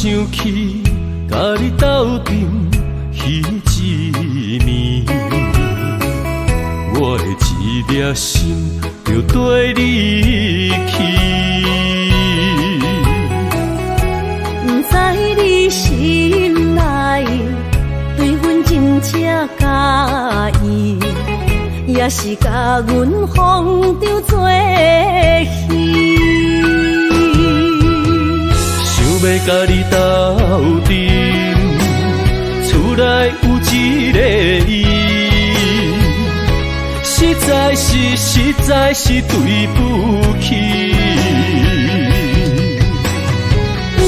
想起甲你斗阵彼一暝，我的一粒心就跟你去。不知你心内对阮真正介意，也是甲阮放着做戏。想要甲你斗阵，厝内有一个伊，实在是对不起。为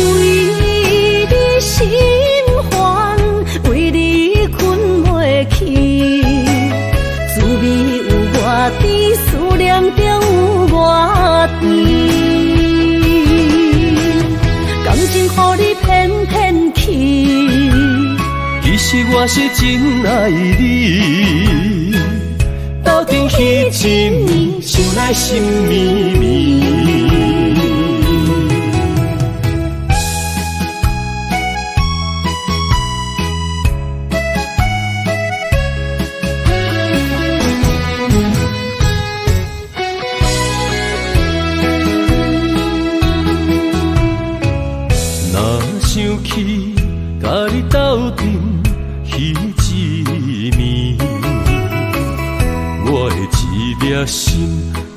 你心烦，为你困袂去，滋味有偌甜，思念就有偌甜。感情予你骗骗去，其实我是真爱你。斗阵彼一暝，想来心绵绵。想起甲你斗阵彼一暝，我的一粒心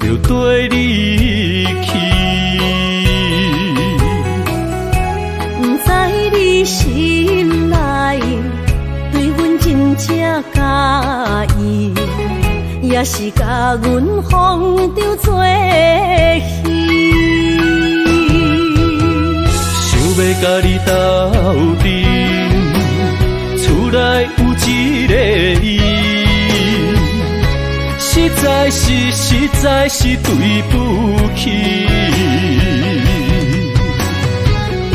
就跟你去。不知你心内对阮真正介意，也是甲阮放着做戏。要甲你斗阵，厝内有一个伊，实在是对不起。为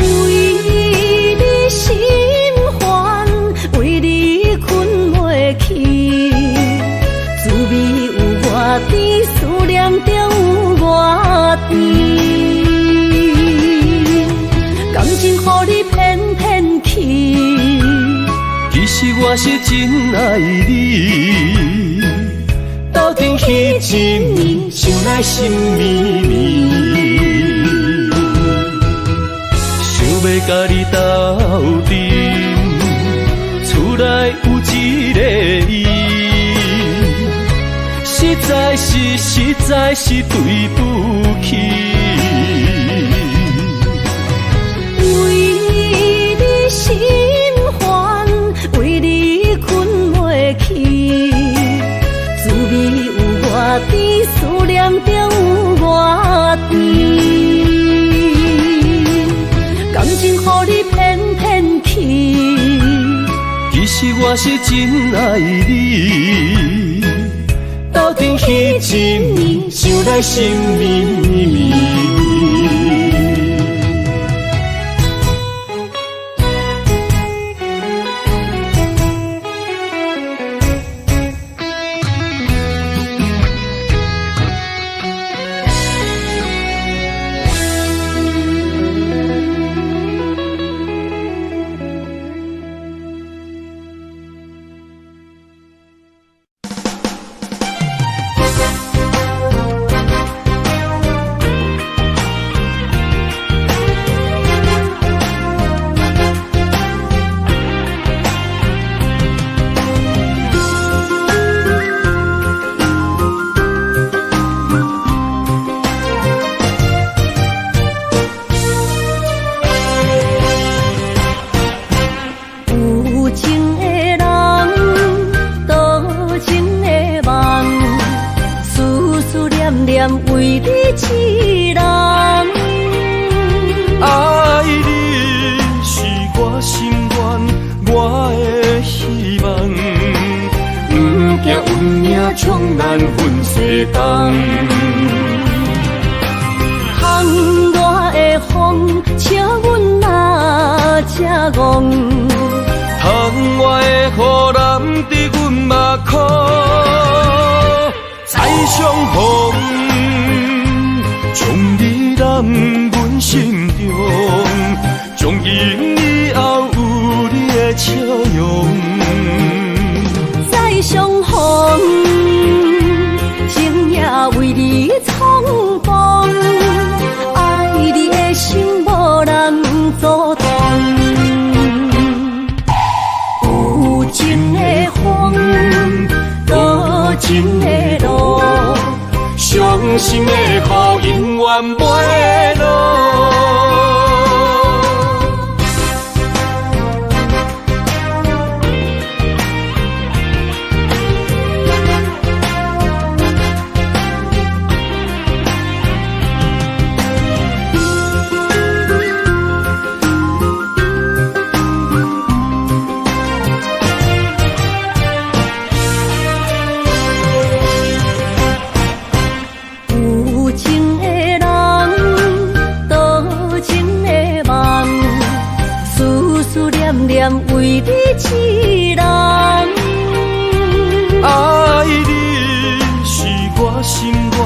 你心烦，为你困袂去，滋味有偌甜，思念就有偌甜。感情予你骗骗去，其实我是真爱你。斗阵彼一暝，想来心绵绵。想要甲你斗阵，厝内有一个伊，实在是对不起。心烦，为你困袂去，滋味有偌甜，思念就有偌甜。感情予你骗骗去，其实我是真爱你。斗阵彼一暝，想来心绵绵。为你痴人，爱你是我心愿，我的希望。不惊运命冲咱分世东，窗外的风笑阮哪只戆，窗外的雨淋伫阮目眶，再相逢。将你揽阮心中，将伊。情的路，伤心的雨永远袂落。为你痴人，爱你是我心愿，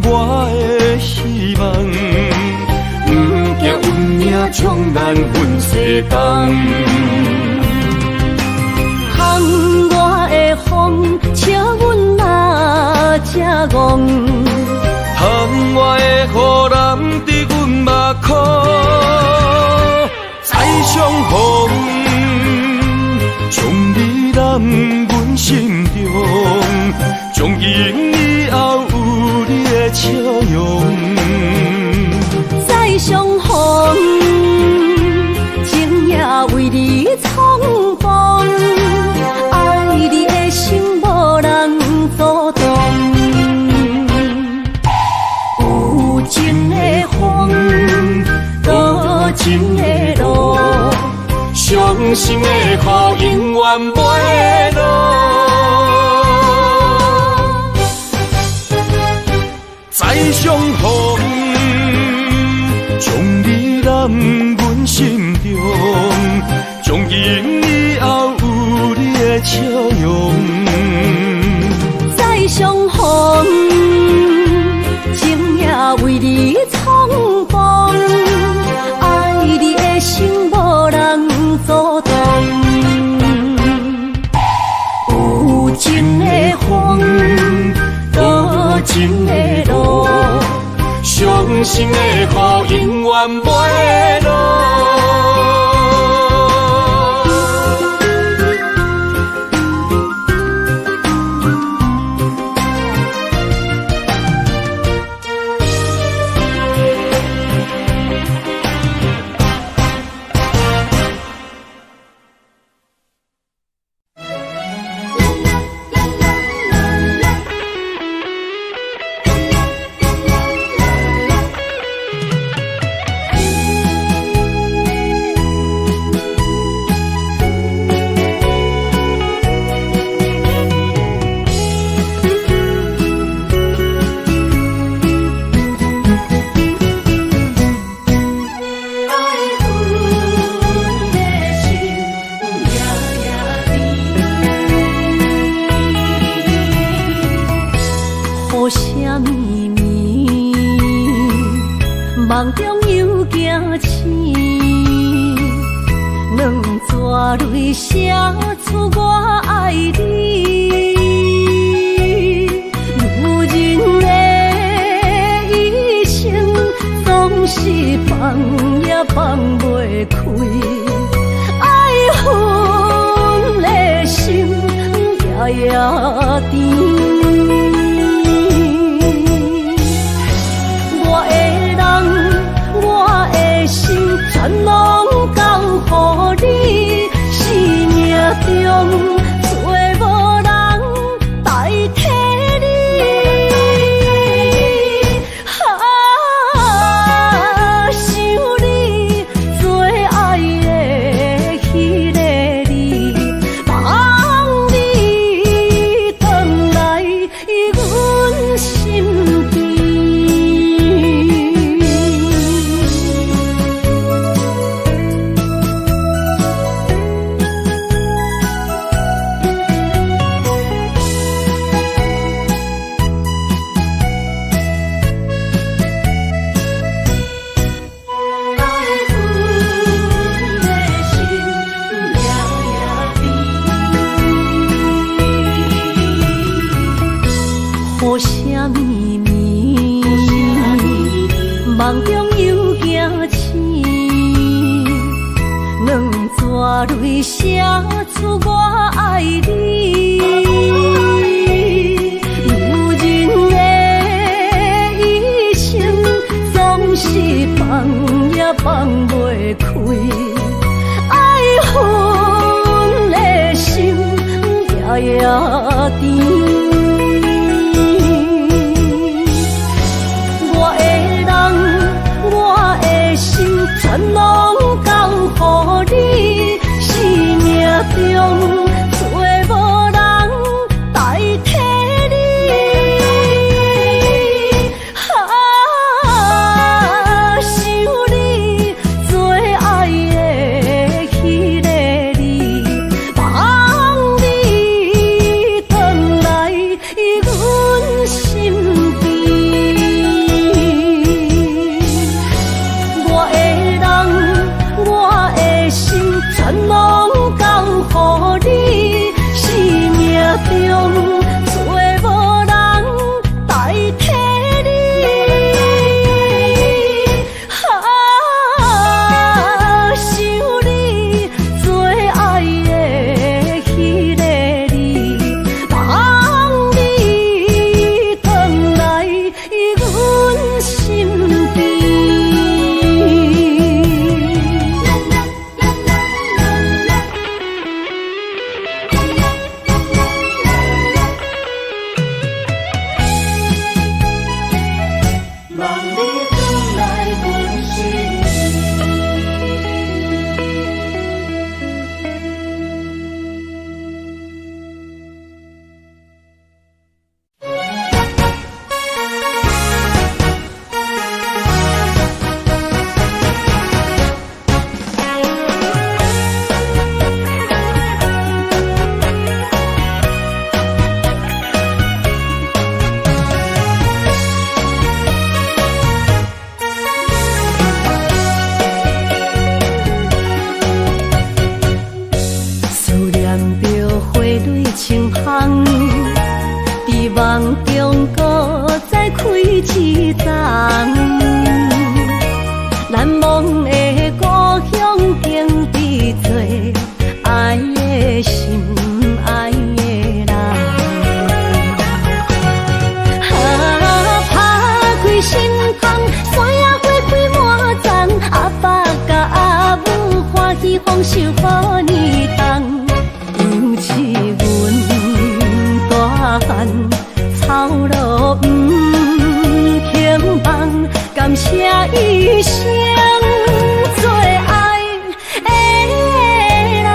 我的希望。不惊运命冲咱分世间，风我的风，笑阮哪只戆？窗外的雨淋伫阮目眶，再相逢。将你揽阮心中，从今以后有你的笑容。再相逢，情也为你冲动，爱你的心无人阻挡。有情的风，多情的路。伤心的雨永远袂落，再相逢，将你揽阮心中，从今以后有你的笑容。再相逢，情也为你冲动，爱你的心无人阻挡。有情的风，多情的路，伤心的雨永远袂落。梦中又惊醒，两纸泪写出我爱你。女人的一生总是放也放袂开，爱恨的心夜夜甜。全拢交予你，生命中最无人代替你。想你最爱的迄个你，望你回来阮心间。雨声绵绵，梦中又惊醒，两纸泪写出我爱你。甜。我的人，我的心，全拢交予你，生命中找无人代替你。想你做爱的迄个你，望你回来阮身边。我的人，我的心，全拢交予你，生命中找无人代替你。想你做爱的迄个你，望你回来阮身边。望你回来阮身思念着花蕊清香，在梦中搁再开一丛。难忘的故乡，经历做爱的心，爱的人。拍开心窗，山野花开满丛，阿爸甲阿母欢喜丰收好年冬。尤是阮大汉操劳不轻放，感谢一生做爱的人。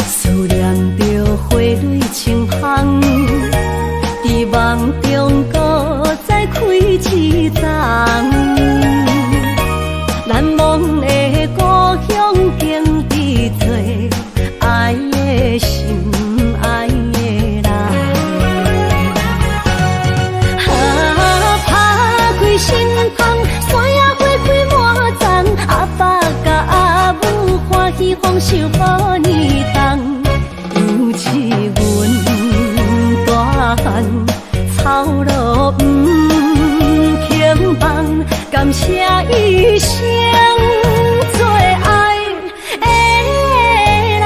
思念着花蕊清香，在梦中搁再开一丛。难忘的故乡，经历做爱的心，爱的人。拍开心窗，山野花开满丛，阿爸甲阿母欢喜丰收好年冬。尤是阮大汉操劳不轻放，感谢一生做爱的人。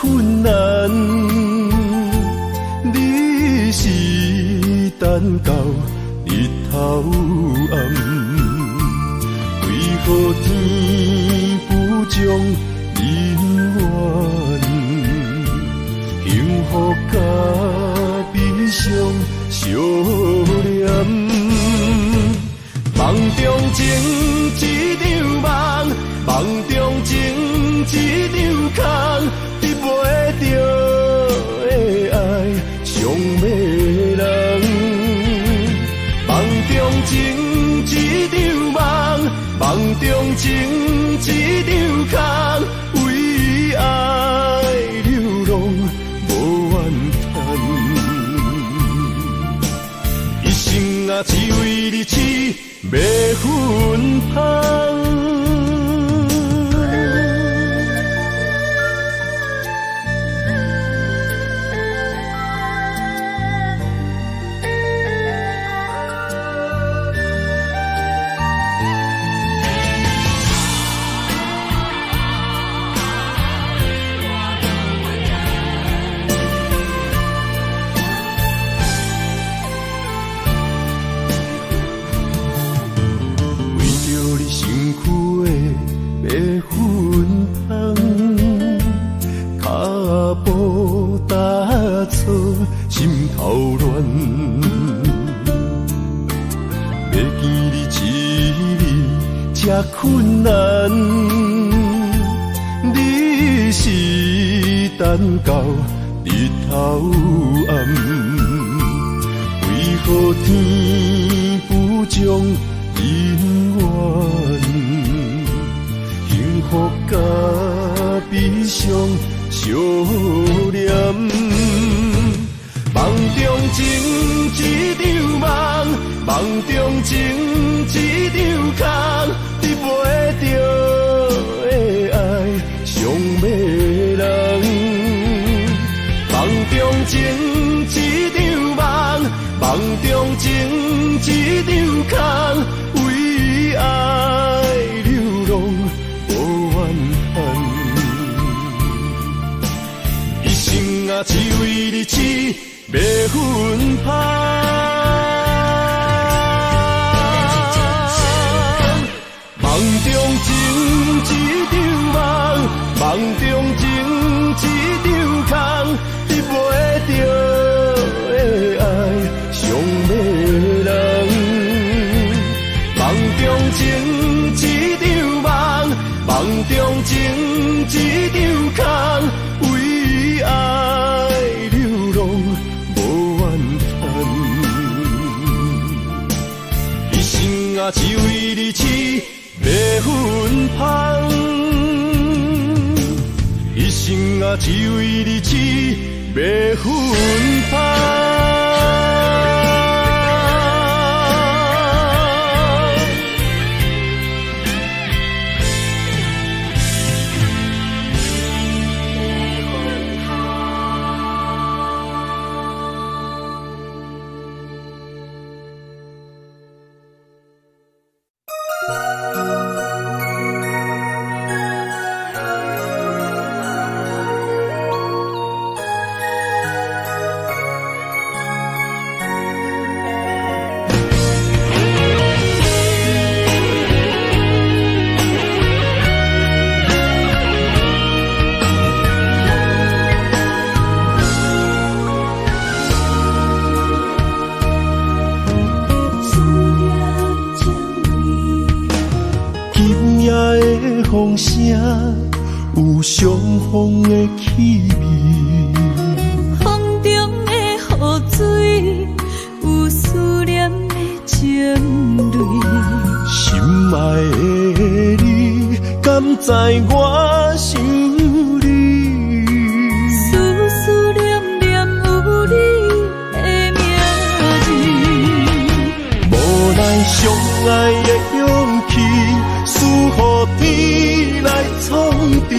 困难，你是等到日头暗，为何天不将人怨？幸福甲悲伤相连，梦中情一场梦，梦中情一场空。得袂着的爱，伤迷人。梦中情一场梦，梦中情一场空，为爱流浪无怨叹。一生啊，只为你痴，要分芳。困难，你是等到日头暗，为何天不将人怨？幸福甲悲伤相连，梦中情一场梦，梦中情一场空。得袂着的爱，伤迷人。梦中情一场梦，梦中情一场空，为爱流浪无怨叹。一生啊，只为你痴，要分芳。梦中情一场梦，梦中情一场空，得袂着的爱，伤迷人。梦中情一场梦，梦中情一场空，为爱流浪无怨叹。一生啊，只为你痴。要分芳，一生啊，只为你痴，要分芳。风声，有相逢的气味。风中的雨水，有思念的情泪。心爱的你，敢知我想你？思思念念有你的名字。无奈相爱的勇气，输予天来创治。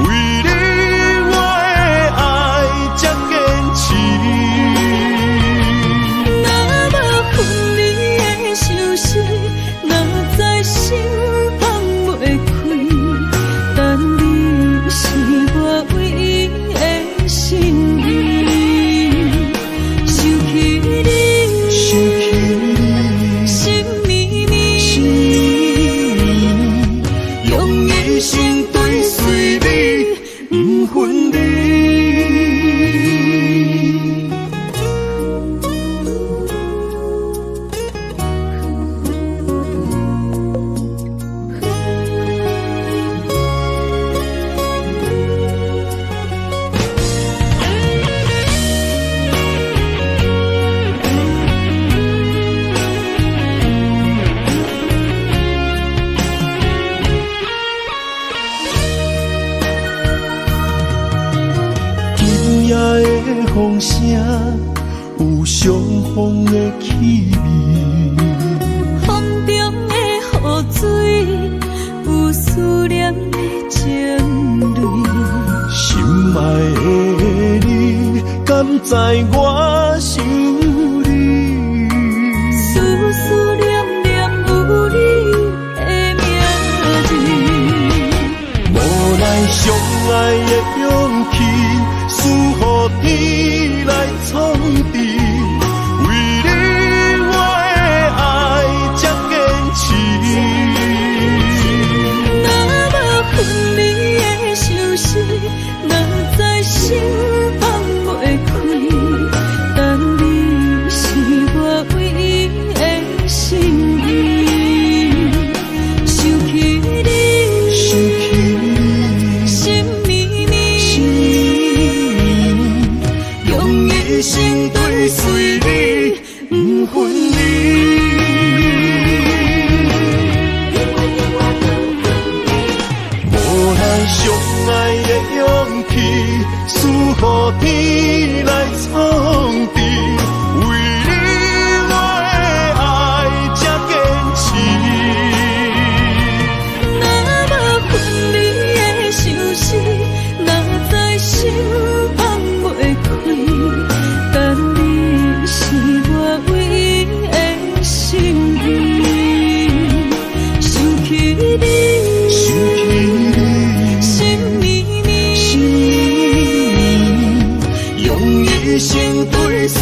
为你我的爱才坚持。若无分离的相思，若在心放袂开，但你是我唯一的心意。想起你，想起你，心绵绵，心绵绵，用一生追随你，不分离。今夜的风声，有相逢的气味。风中的雨水，有思念的情泪。心爱的你，敢知我想你？思思念念有你的名字。无奈相爱的勇气，输予天来创治。为你我的爱才坚持。若无分离的相思，若在心放袂开，但你是我唯一的心意。想起你，想起你，心绵绵，心绵绵，用一生追随你，不分离。无奈相爱的勇气，输予天来创治。为你我的爱才坚持。若无分离的相思，若在心放袂开，但你是我唯一的心意。想起你，想起你，心绵绵，心绵绵，用一生追随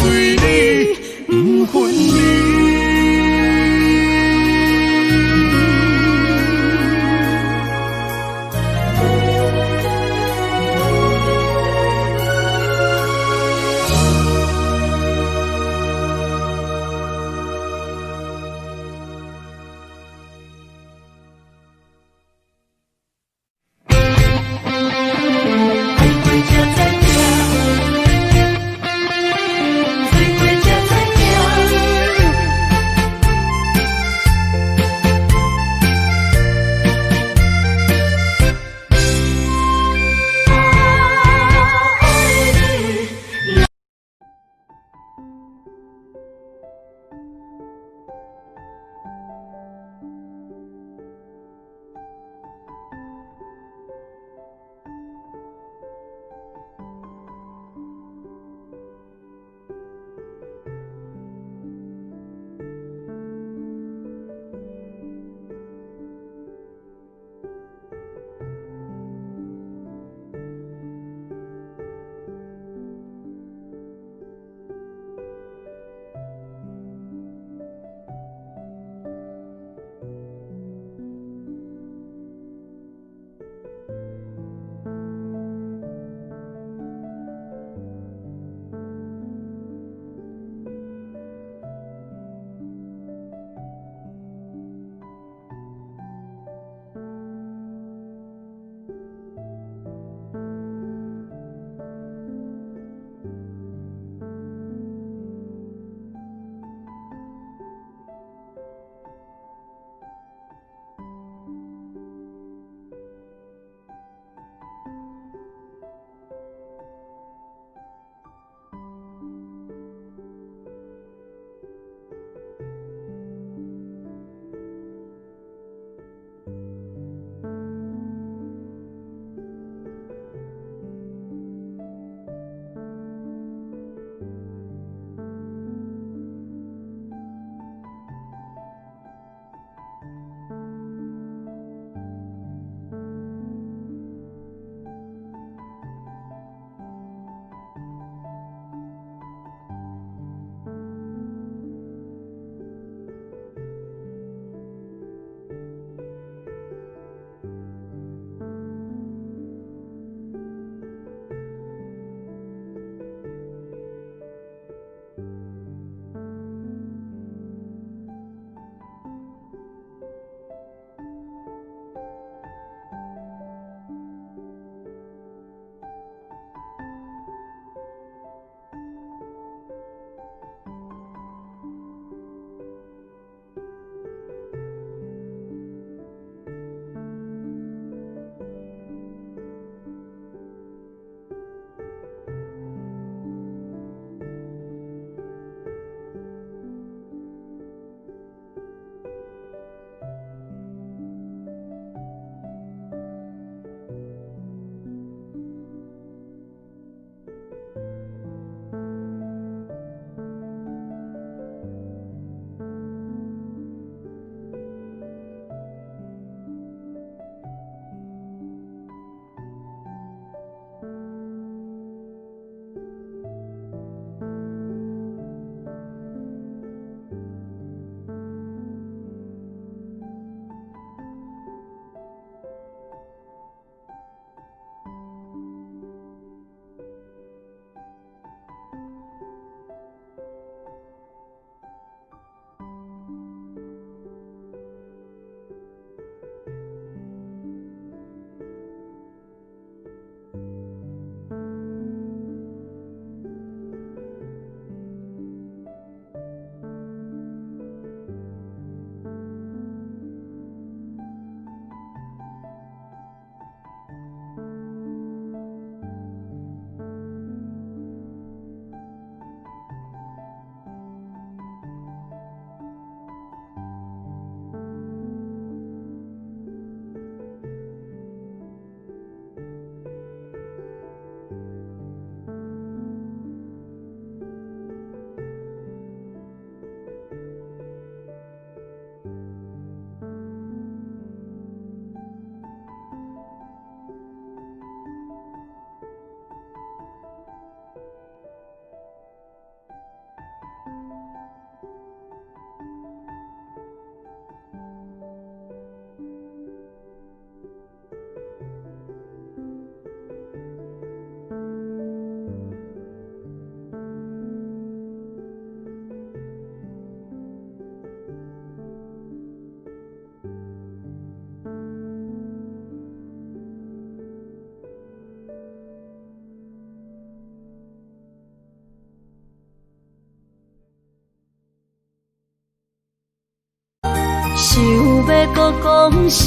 搁讲啥？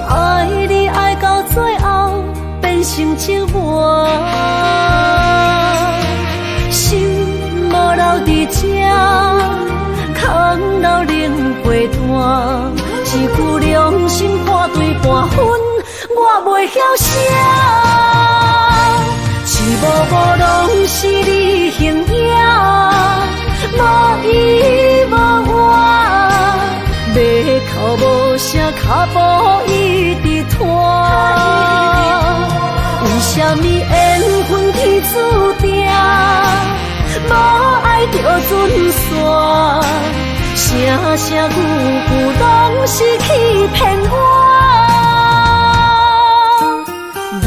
爱你爱到最后变成寂寞，心无留伫这，空留冷陪伴。一句良心半对半分，我袂晓写。一幕幕拢是你形影，无依无我，要哭无声，脚步一直拖。为什么缘分天注定，无爱就准线？声声句句拢是欺骗我。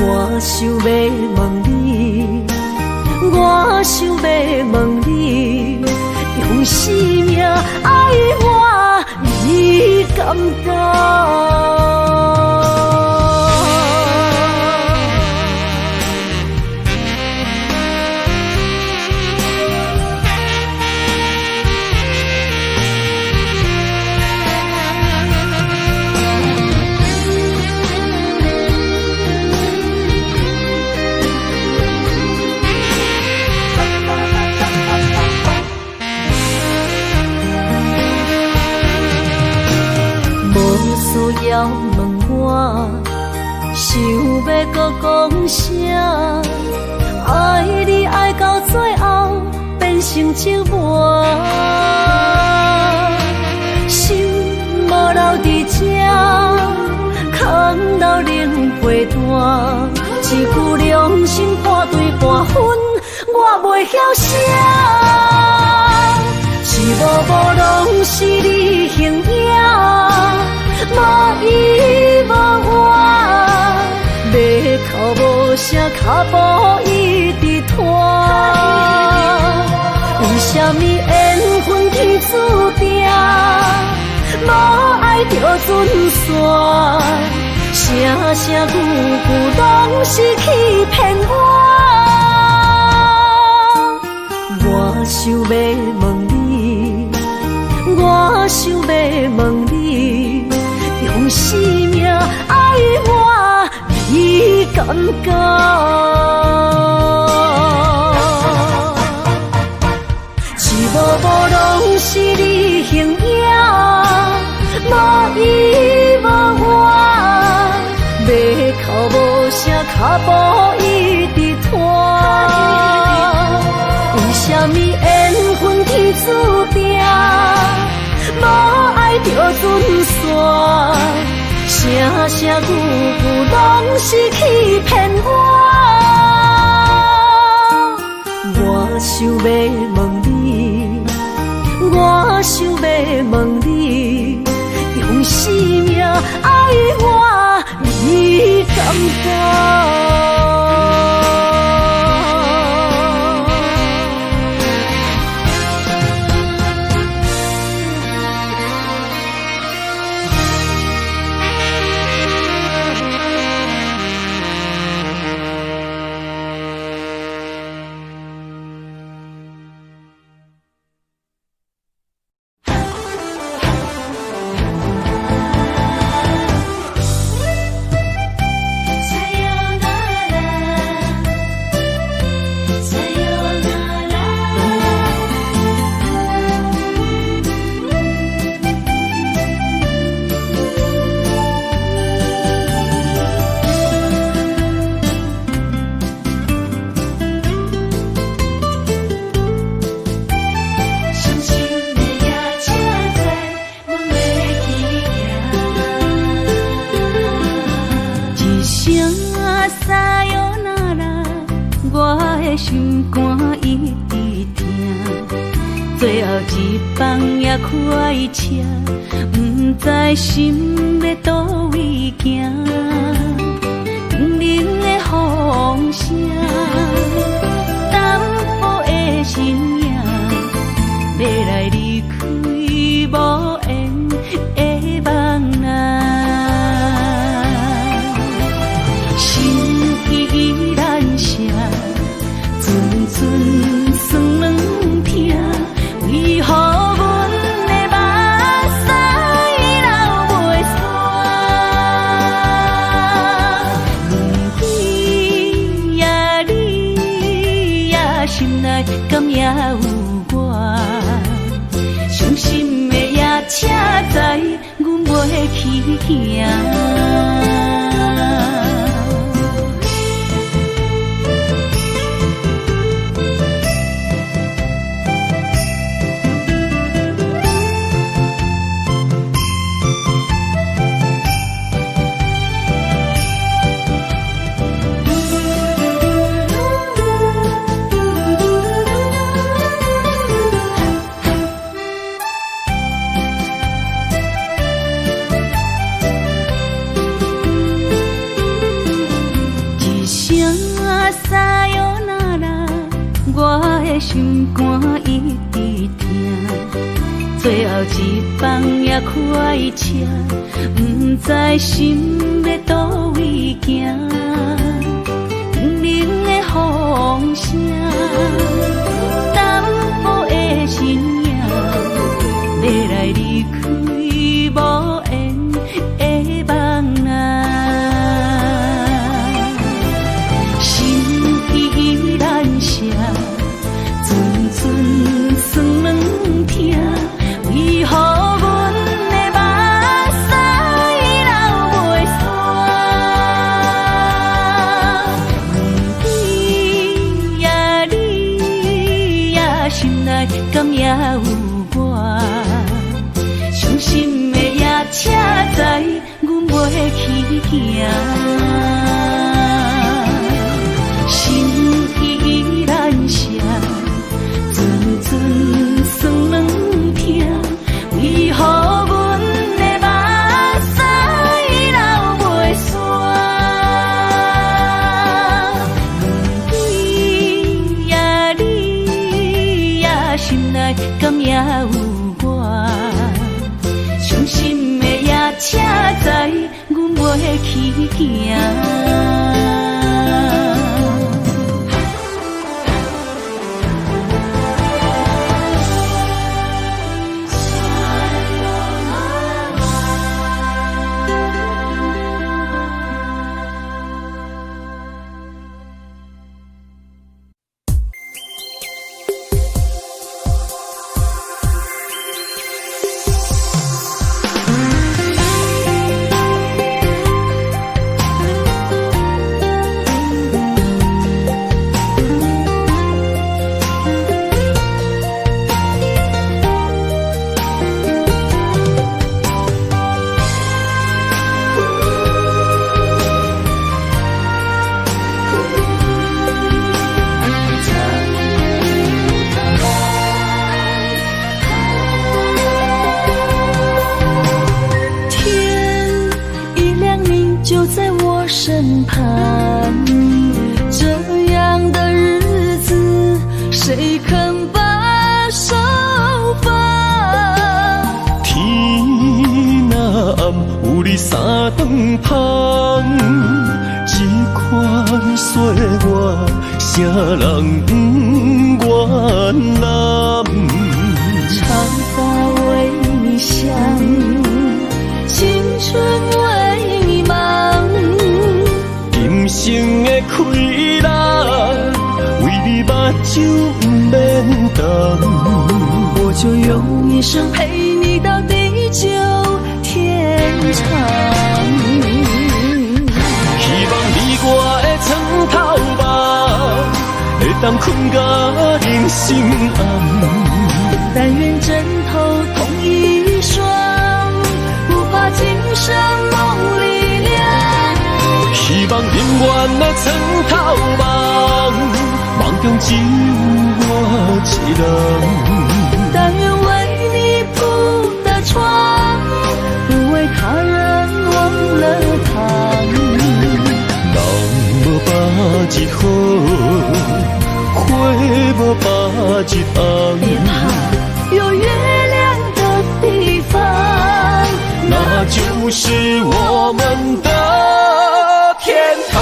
我想要问你，我想要问你，用生命爱我，你敢敢？要问我，想要搁讲啥？爱你爱到最后变成寂寞，心无留伫这，空留冷陪伴。一句良心半对半分，我袂晓写。一幕幕拢是你形影，无依无我，要哭无声，脚步一直拖。为什么缘分天注定，无爱就准线？声声句句拢是欺骗我。我想要问你，我想要问你，用生命爱我，你敢敢？一幕幕拢是你形影，无依无我，要哭无声，脚步一直拖。为什么缘分天注定，无爱就准线？声声句句拢是欺骗我。我想要问你，我想要问你，用生命爱我，你敢敢？心肝一直疼，最后一放也开车，不知心要倒位行。冷冷的风声，淡薄的身影，要来离开无缘的梦啊，心依然舍。阵阵酸软痛，为何阮的目屎流？去行。心肝一直疼，最后一放也开车，不知心要倒位行。不明的风声，淡薄的身影，要来离开无缘的梦啊，心依然舍。阵酸软疼，为何阮的目屎流袂煞？你呀你呀，心内敢也有我？伤心的也车载，阮袂去行。心依然舍。阵酸软疼，为何阮的目屎流袂煞？你呀你呀，心内敢也有我？伤心的也车载，阮袂去行。身旁，这样的日子，谁肯把手放？天若暗，有你三顿芳，这款岁月，谁人不愿揽？长发为你香，青春为你忙。今生的快乐，为你目睭不免动。我就用一生陪你到地久天长。希望你我的床头梦，会当困甲人心暗。但愿枕头同一双，不怕今生梦里凉。希望永远的床头梦，梦中只有我一人。但愿为你铺的床，不为他人忘了躺。人无把日好，花无把日红。别怕有月亮的地方，那就是我们的天堂。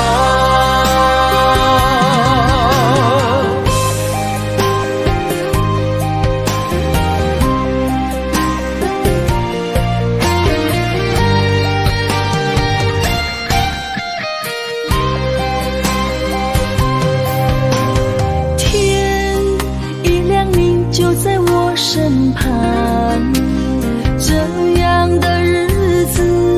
天一亮你就在我身旁，这样的日子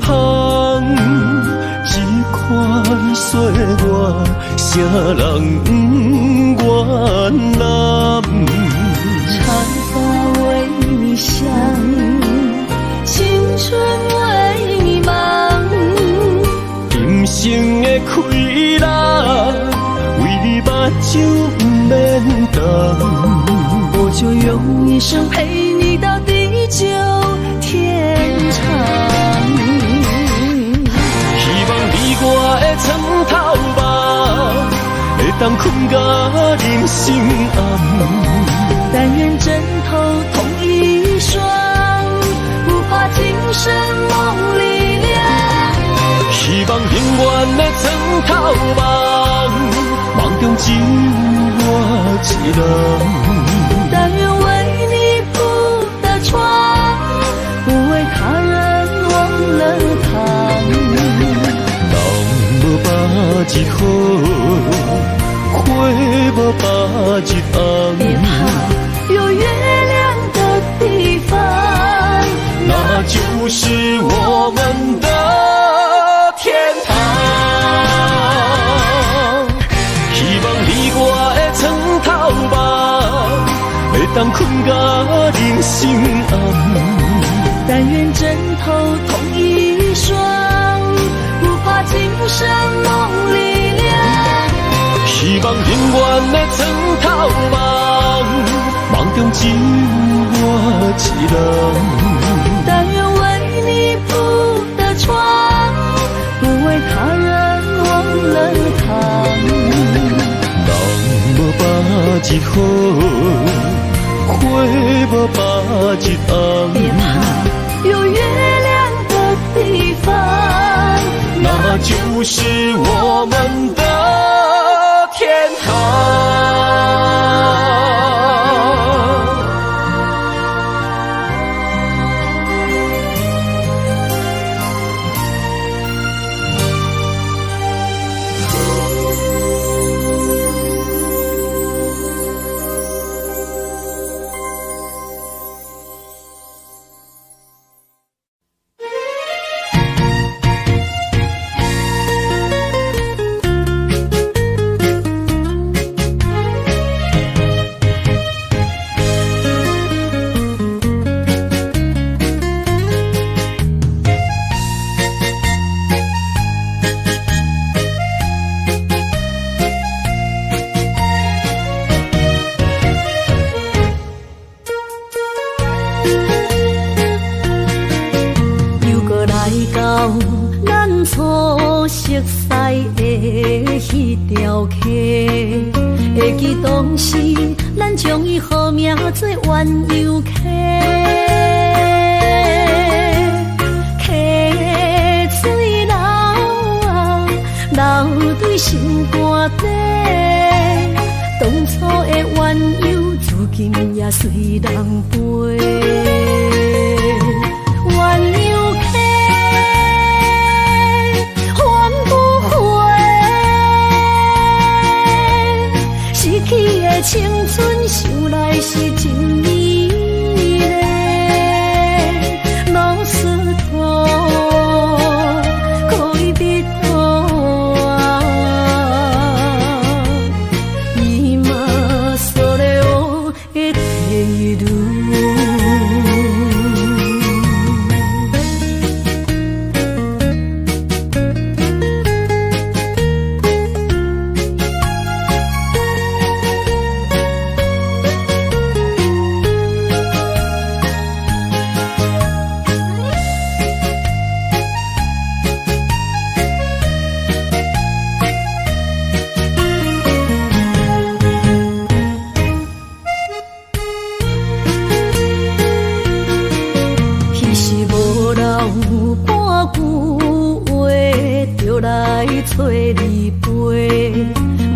芳，这款岁月，啥人不愿揽？长发为你香，青春为你忙。今生的快乐，为你目睭不免重。我就用一生陪你到地久天长。希望你我的床头梦，会当困到人生暗。但愿枕头同一双，不怕今生梦里凉。希望永远的床头梦，梦中只有我一人。但愿为你铺的床，不为他人忘了躺。人无百日好，花无百日红。别怕，有月亮的地方，那就是我们的天堂。希望你我的床头梦，会当困到人生暗。但愿枕头同一双，不怕今生梦里凉。希望永远的床头梦，梦中只有我一人。但愿为你铺的床，不为他人忘了躺。人无百日好，花无百日红。别怕，有月亮的地方，那就是我们的天堂。会记当时，咱将伊号名做鸳鸯溪，溪水流啊，流对心肝底。当初的鸳鸯，如今也随人飞。鸳鸯溪。青春想来是真美丽，老师徒可以别啊，伊嘛所了的地路。找你陪，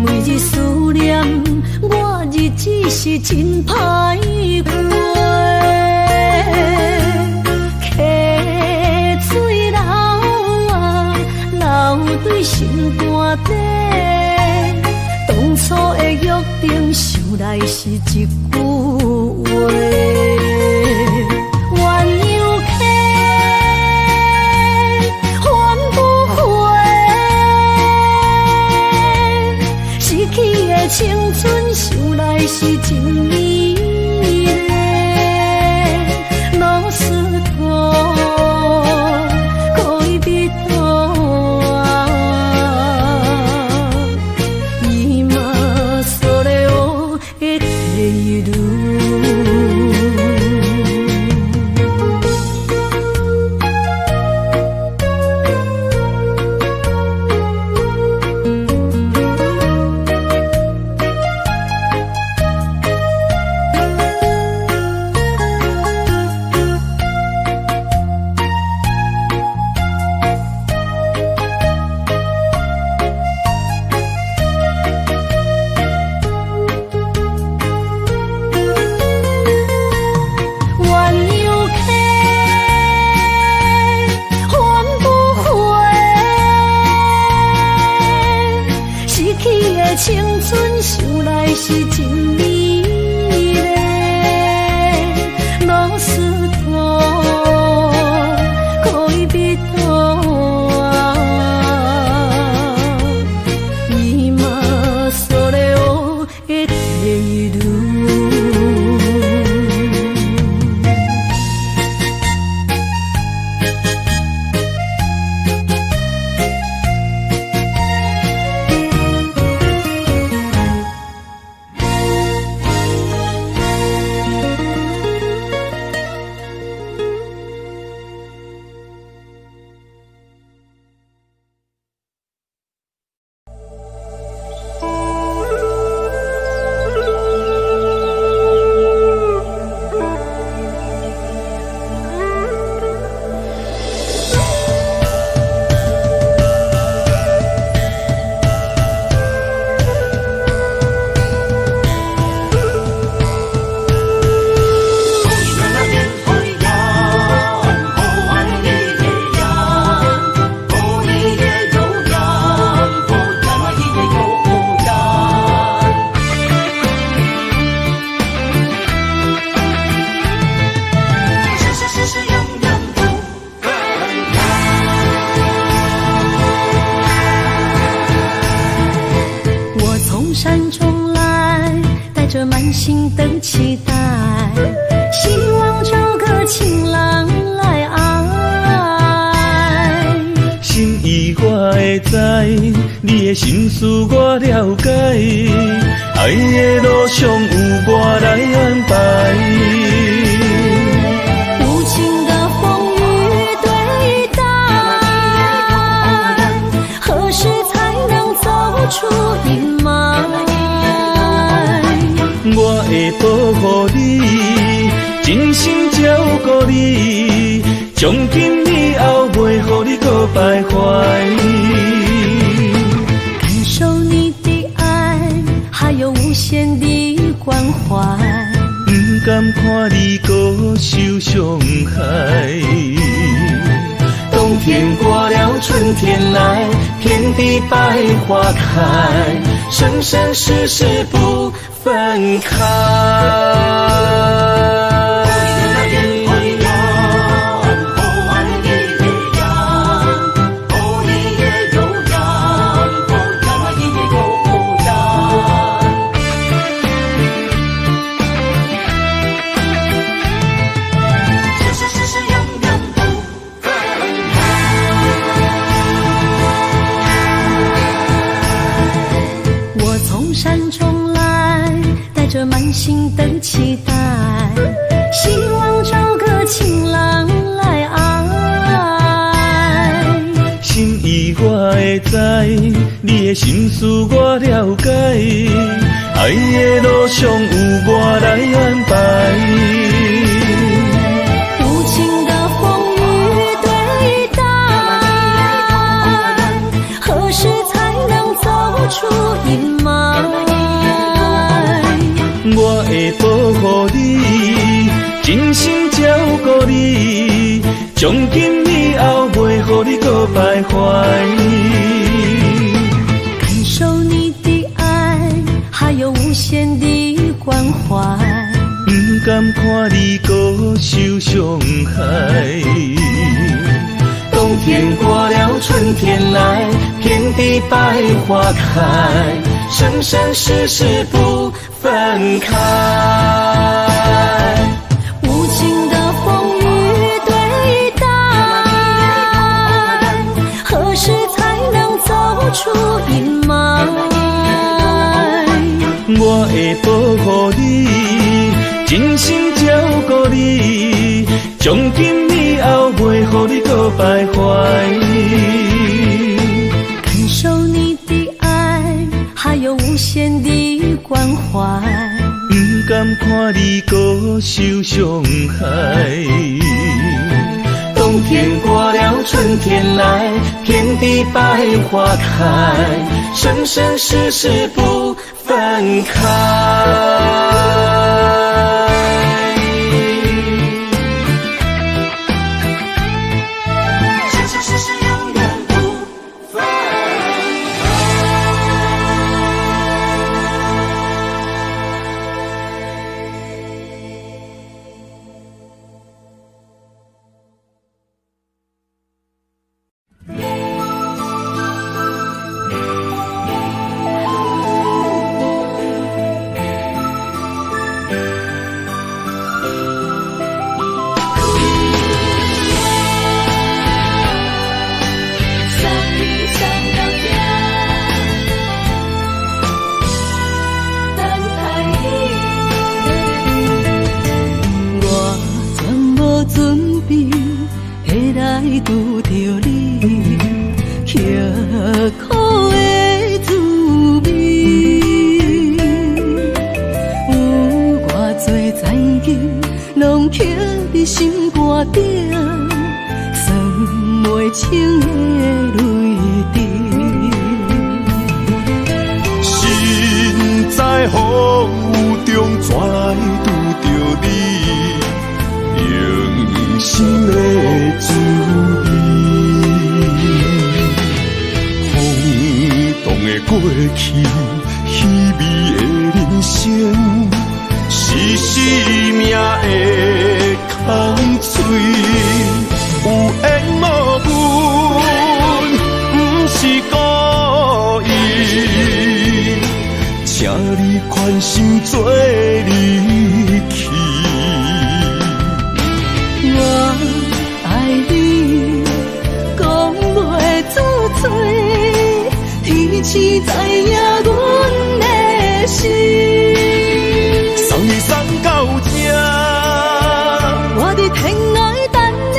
每日思念，我日子是真歹过。溪水流啊，流对心肝底。当初的约定，想来是一句话。鸳鸯溪。是真美丽，老师徒可以比多啊，今それを得ている。青春想来是真美丽，老师徒可以比多啊，今それを得ている。山中来，带着满心的期待，希望找个情郎来爱。心意我会知，你的心思我了解，爱的路上有我来安排。无情的风雨对待，何时才能走出阴霾？我会保护你，真心照顾你，从今以后袂予你搁徘徊。感受你的爱，还有无限的关怀，不敢看你搁受伤害。冬天过了，春天来，遍地百花开，生生世世不分开。山中来，带着满心的期待，希望找个情郎来爱。心意我会知，你的心思我了解，爱的路上有我来安排。无情的风雨对待，何时才能走出阴霾？我会保护你，真心照顾你，从今以后袂予你搁徘徊。感受你的爱，还有无限的关怀，不敢看你搁受伤害。冬天过了，春天来，遍地百花开，生生世世不分开。无情的风雨对待，何时才能走出阴霾？我会保护你，真心照顾你，从今以后袂予你搁徘徊。感受你的爱，还有无限的关怀。不敢看你搁受伤害。冬天过了，春天来，遍地百花开，生生世世不分开。生生世世永远不分开。拄着你刻苦的滋味，有偌多知己，拢刻伫心肝顶，算袂清的泪滴。心在风雨中，怎来拄着你？用心的滋味，轰动的过去，稀微的人生，是生命的空嘴，有缘无分，不是故意，请你宽心做离去。我爱你，讲袂出嘴，天赐知影阮的心。送你送到这，我伫天涯等你，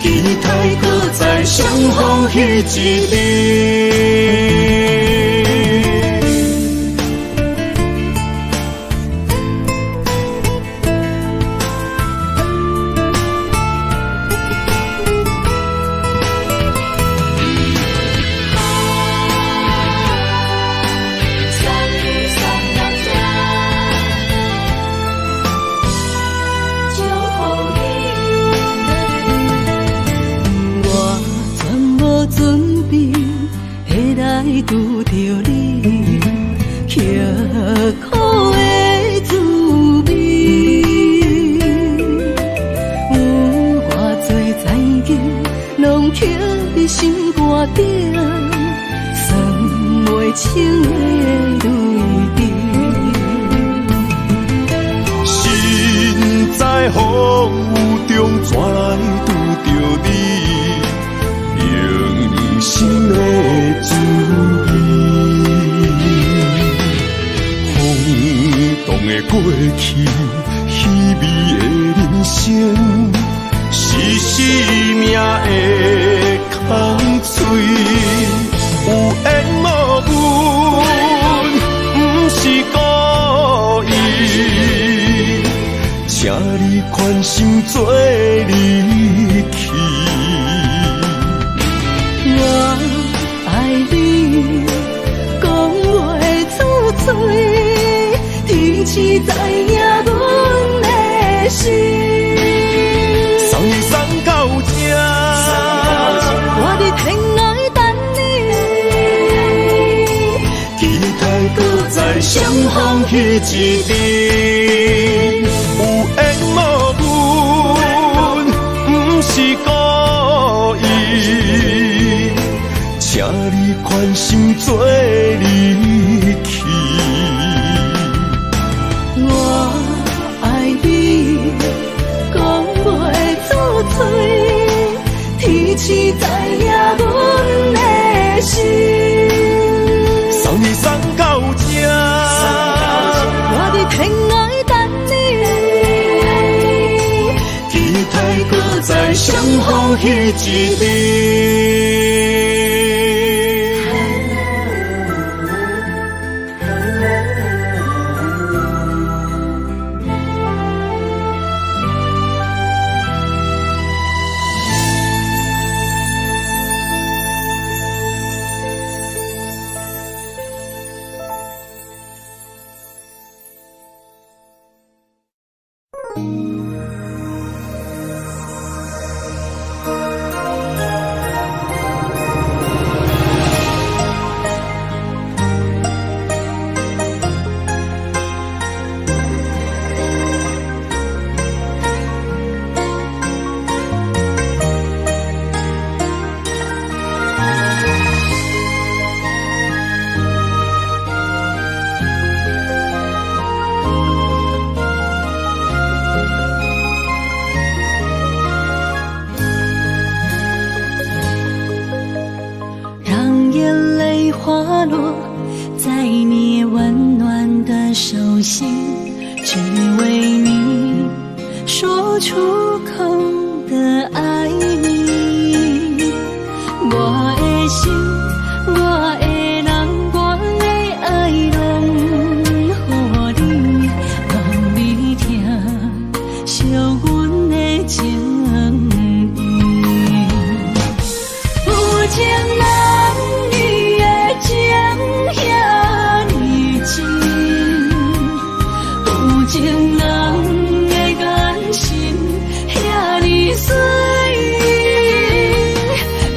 期待搁再相逢彼一日。拄着你刻苦的滋味，有偌多知己，拢刻伫心肝顶，算袂清的泪滴。心在风雨中，怎来拄着你？用心的滋味，轰动的过去，稀微的人生，是生命的空嘴，有缘无分，不是故意，请你宽心做离去。我爱你，讲袂出嘴，天赐知影阮的心。送你送到这，我伫天涯等你，期待搁再相逢彼一日。有缘无分，不是故意，请你宽心做离去。知影阮的心。送你送到这，我伫天涯等你，期待搁再相逢彼一日。只为你说出口的爱你。我的心，我的人，我的爱拢予你，望你听，惜阮的情意。有情人你的情遐尼深，有情人的感情遐尼水，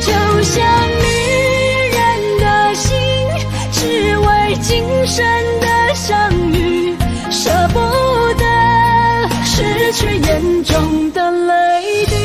就像女人的心，只为今生的相遇，舍不得失去眼中的泪滴。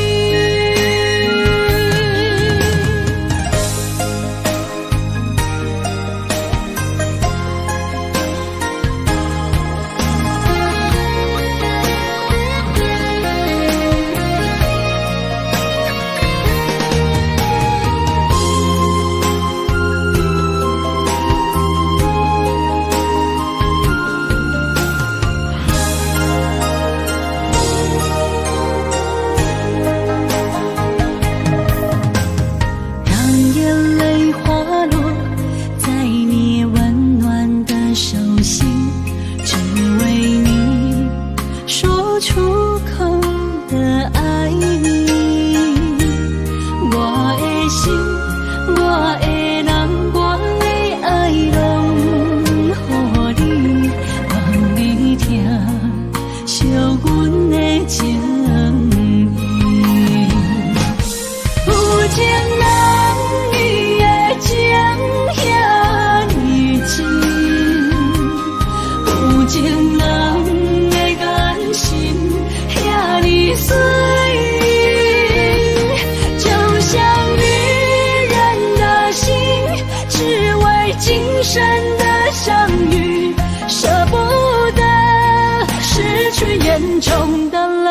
眼中的泪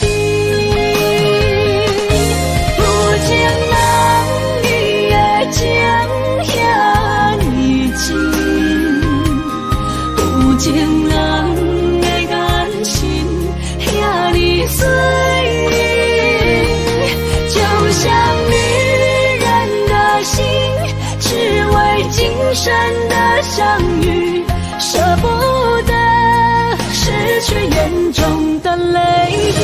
滴，有情人你的情遐尼深，有情人的感情遐尼水，就像女人的心，只为今生的相遇，舍不得失去眼中的泪滴。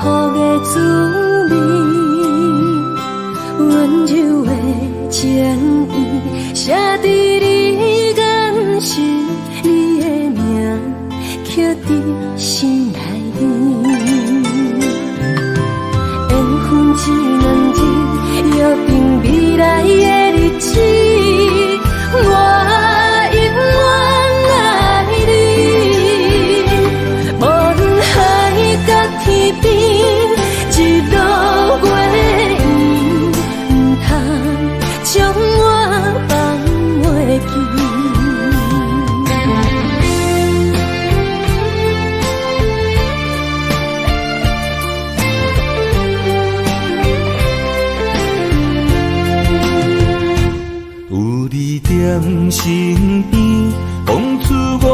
福的滋味，温柔的情意，写在你眼心，你的名刻在心内面。缘分只两日，约定未来的日子，我永远爱你。无论海角天边，一路过缘，不通将我放袂记。有你踮身边，讲出我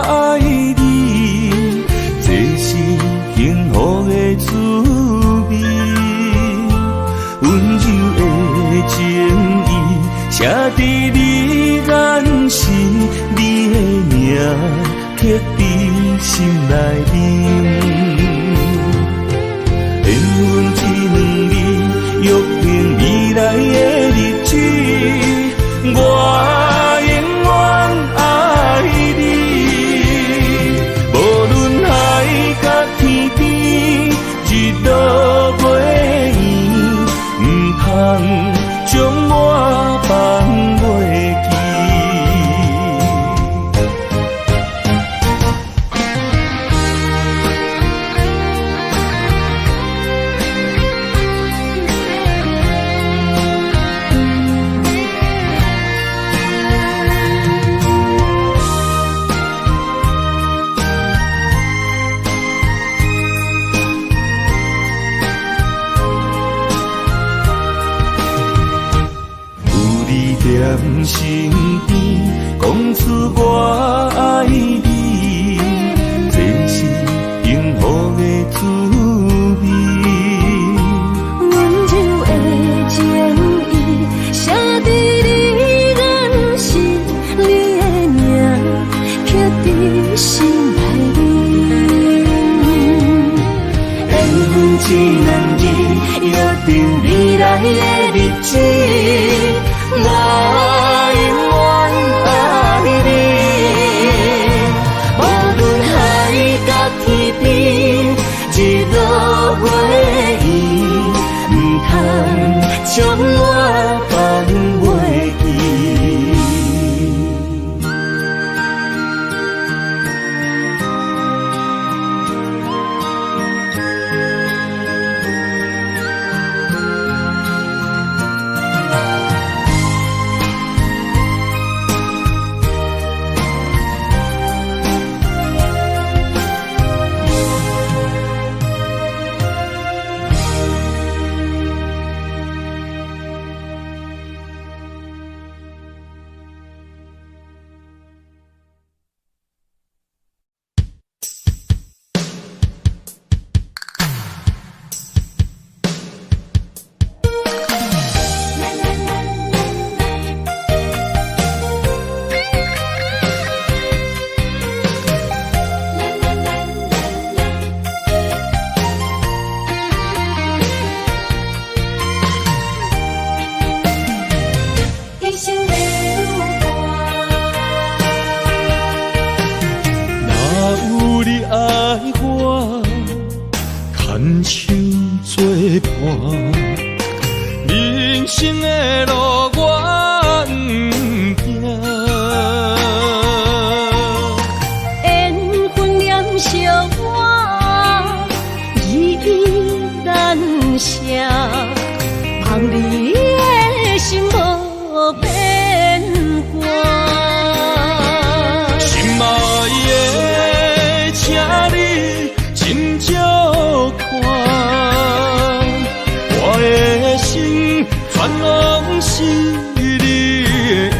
爱你，这是幸福的滋味。温柔的情意，写在你眼心，你的名刻在心内面。缘分只两日，约定未来的日子，我永远爱你。无论海角天边，一路过缘，不通将我放袂记。踮身边，讲出我爱你，这是幸福的滋味。温柔的情意，写在你眼心，你的名刻在心内面。缘分只两日，约定未来的日子，我永远爱你。无论海角天边，一路过缘，不通将我放袂记。人生的路我不行，缘分念惜我，依依难舍，望你的心无变卦。心爱的，请你真少看。我的心全拢是你的影，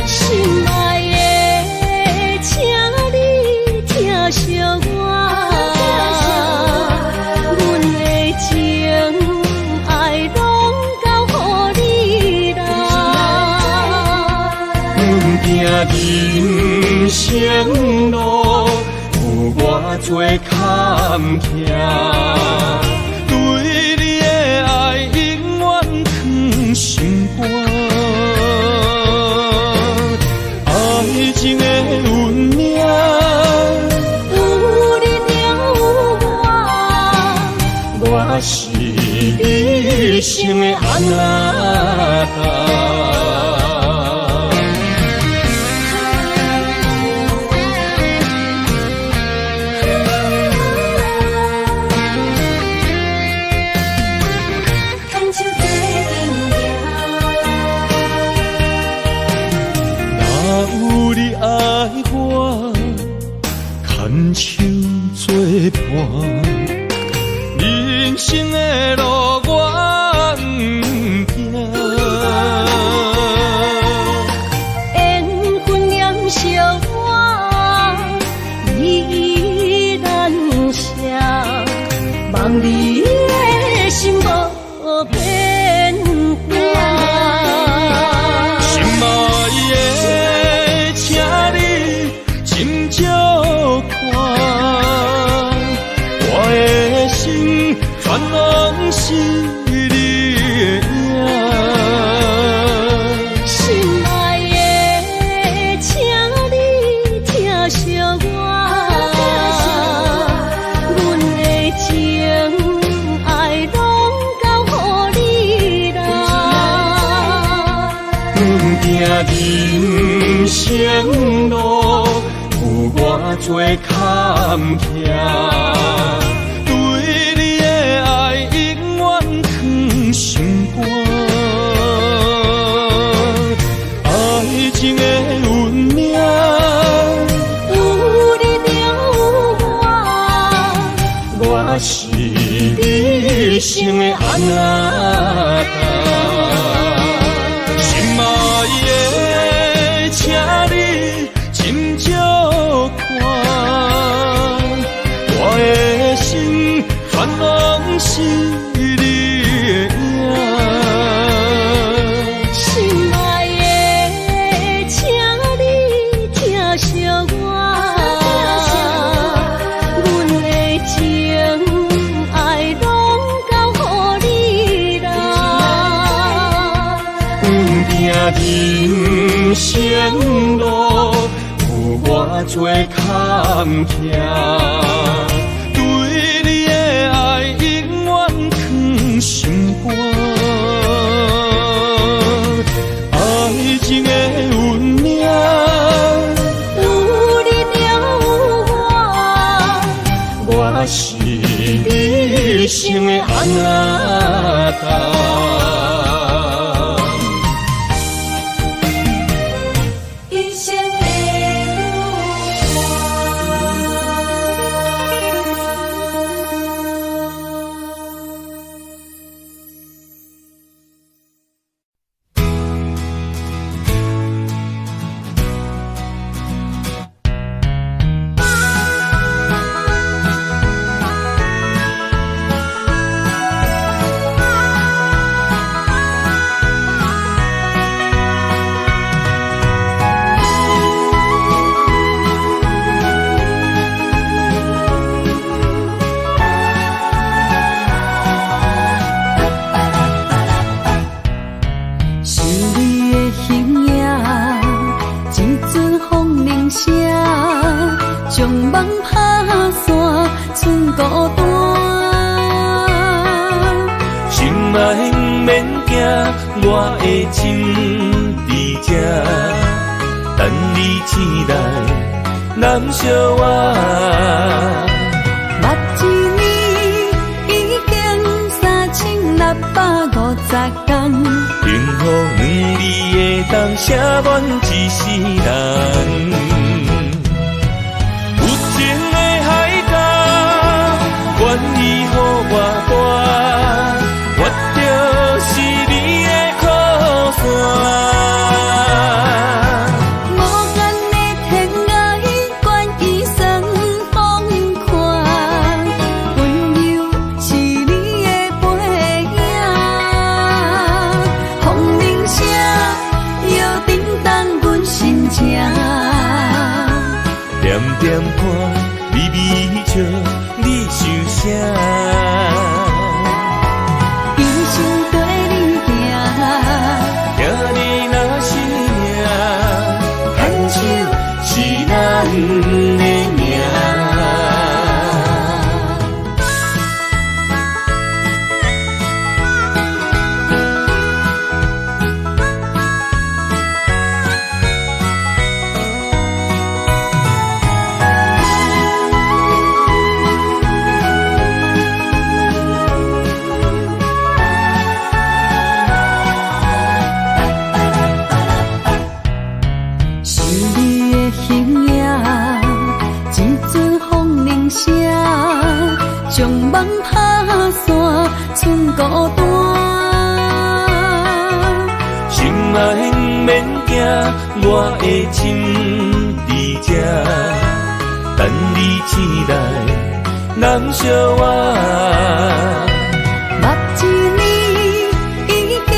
心爱的，请你疼惜我，阮的情爱拢交予你啦。阮行人生路，有我做坎坷，对你的爱永远藏心肝。爱情的运命，有你了我是你生的安那牵手作伴，人生的路我不行。缘分念相我，依然写，望你的心无变卦。心爱的，请你斟酌。我的心全拢是你的影，心爱的，请你疼惜我，阮的情爱拢交予你啦。阮行人生路。我做坎坷，对你的爱永远藏心肝。爱情的运命，有你了我是你生的安那心爱的，请你斟酌。我的心全拢是你的影，心爱的，请你疼惜我，阮的情爱拢交予你啦。人生路。我做坎坷，对你的爱永远藏心肝。爱情的运命，有你了我是你生的安那我的心伫这，等你醒来，难相我。目一年已经3650天，幸福两字会当写满一世人。有情的海角，愿意予我跋，我就是你的靠山。当声，将梦拍散，剩孤单。心爱不免惊，我的心在这，等你醒来，人相偎。目一年已经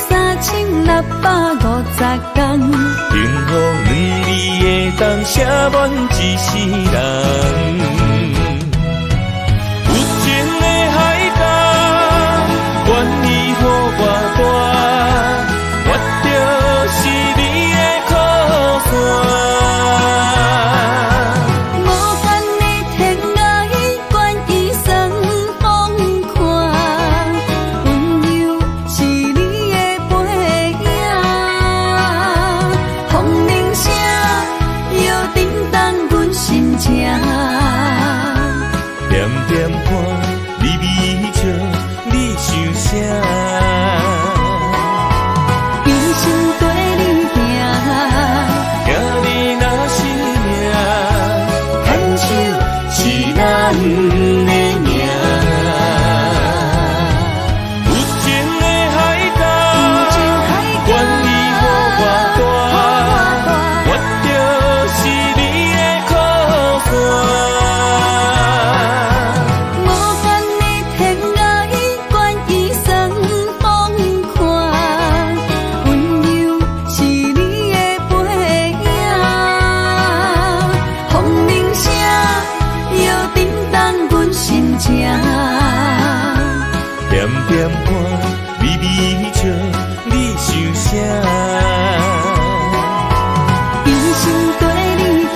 3650天，幸福两字会当写满一世人。有情的海角，愿意予我带，我就是你的靠山。无间的天涯，愿意算风看，温柔是你的背影。风铃声摇叮当阮心情，点点看，微微笑，你想啥？用心跟你行，行你若是命，牵手是咱的命。有情的海角，愿意予我带，我就是你的靠山。无间的天涯，愿意算风看，温柔是你的背影。风铃声摇叮当阮心情，点点看，微微笑，你想啥？用心跟你行，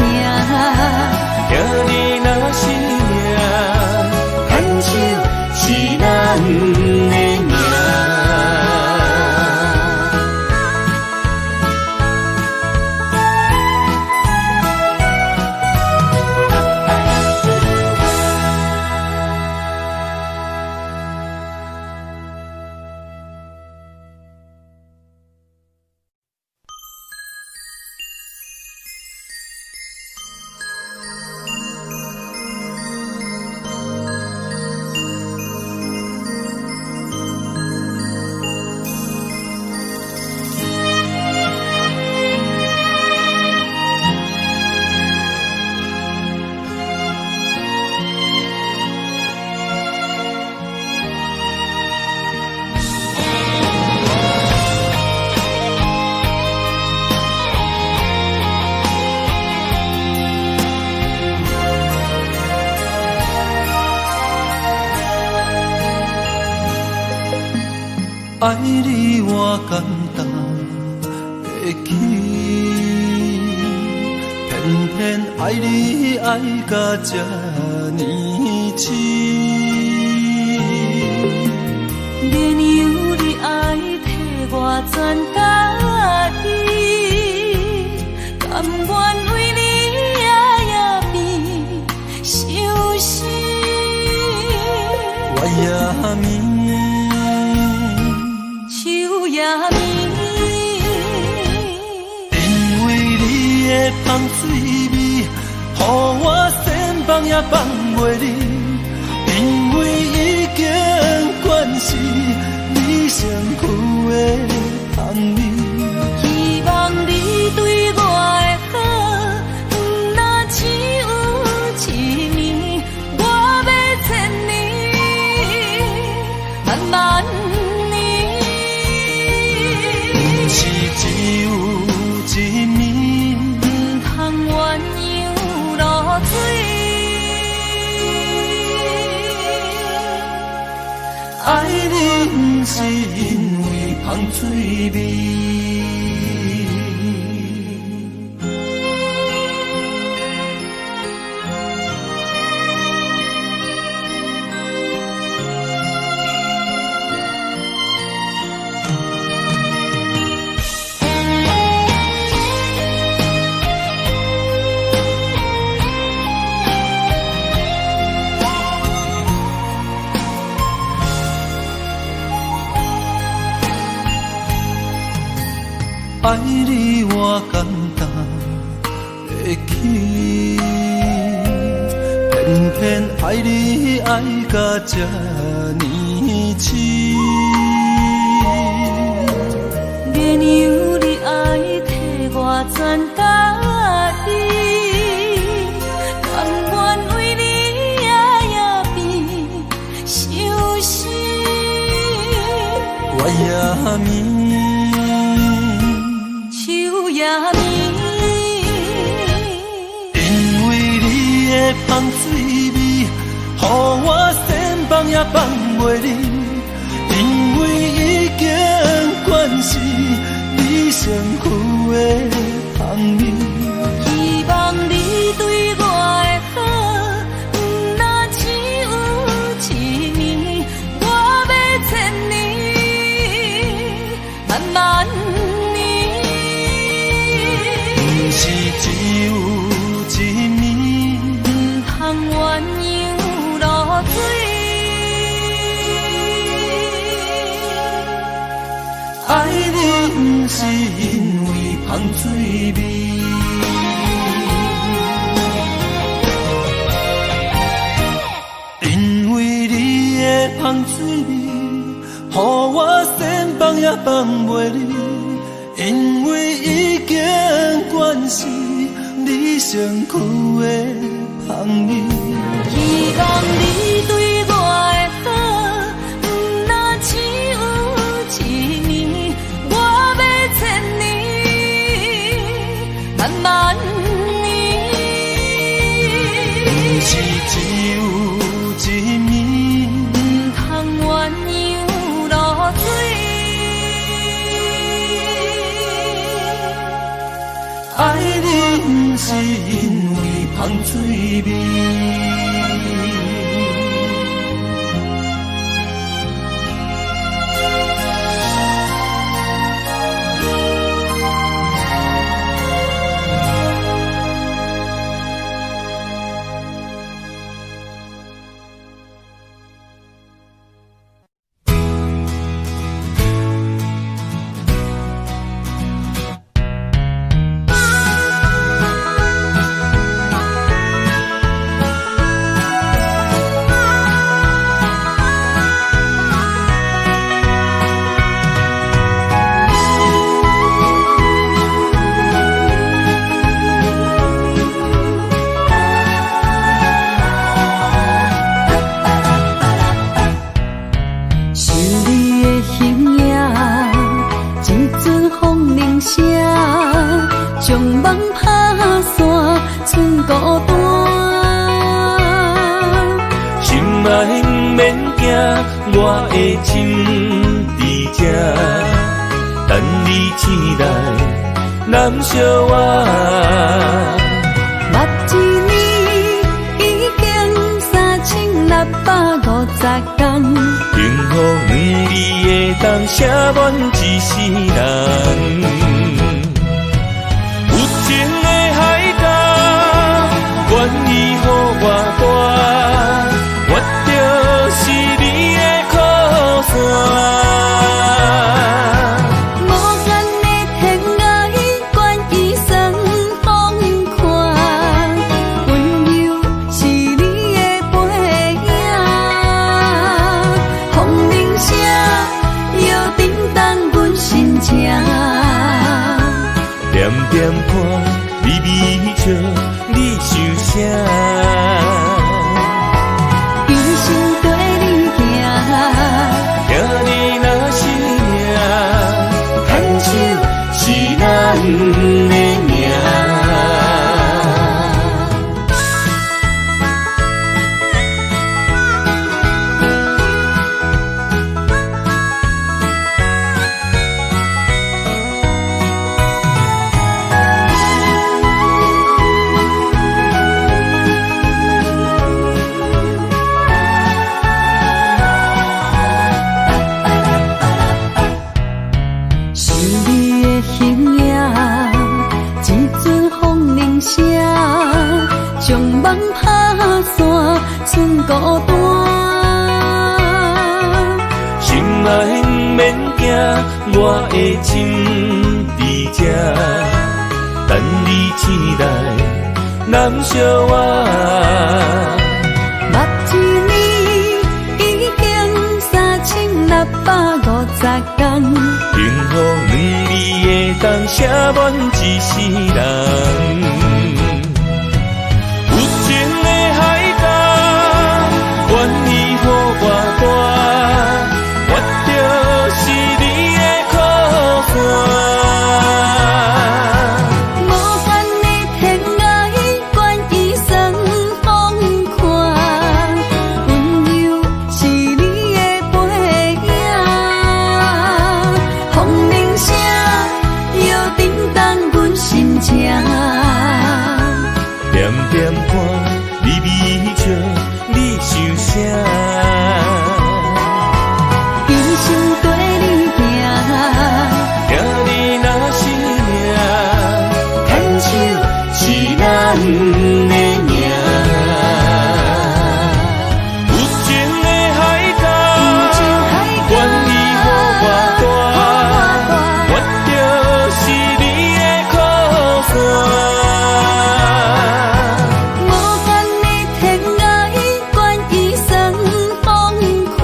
行你若是命，牵手是咱的命。爱你我简单会起，偏偏爱你爱到这呢痴。免由你爱替我全家己，甘愿为你夜夜变伤心。我也眠。秋夜眠，因为你的香水味，予我先放也放袂离。因为已经惯是你身躯的香味，希望你对我的好，不若只有一年，我要千年，慢慢。是只有一面，不通鸳鸯落水。爱你不是因为香水味。爱你我简单会起，偏偏免爱你爱到这呢深。原由你爱替我全家己，甘愿为你夜变伤心。我也眠，手也眠，因为你的香水味，予我身放也放袂离。因为已经惯是你身躯的香味，希望你对我的好，若只有一年，我要千年，慢慢年。不是只有一年，不通鸳鸯落水。爱你不是因为香水味，因为你的香水味，予我身放也放袂离。因为已经惯是你身躯的香味，希望你对我的好，若只有一年，我要千年，慢慢年。不是只有一年，不通鸳鸯落水。爱你不是因为香水味。我的心在这，等你醒来，难相我。目一年已经3650天，幸福两字的当写满一世人。有情的海角，愿意予我跋，我就是你的靠山。点点看，微微笑，你想啥？一生跟你行，行你若是命，牵手是咱的命。将梦打散，剩孤单。心爱不免惊，我的心在这，等你醒来，难相我。目满一世人。有情的海角，愿意予我大，我就是你的靠山。无关的天涯，愿意送风看，温柔是你的背影，风铃声摇叮当阮心情。点点看，微微笑，你想啥？一生跟你行，听你若是命，牵手是咱的命。有情的海角，愿意予我大，我就是你的靠山。无关的天涯，愿意送风看，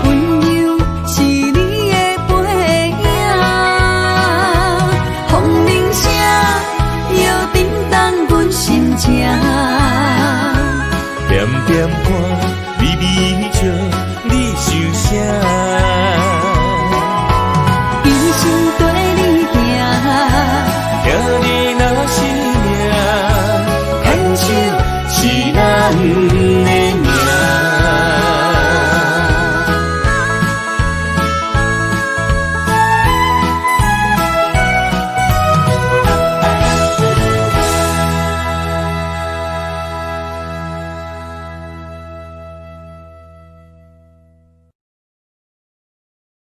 温柔是你的背影，风铃声摇叮当阮心情。点点看，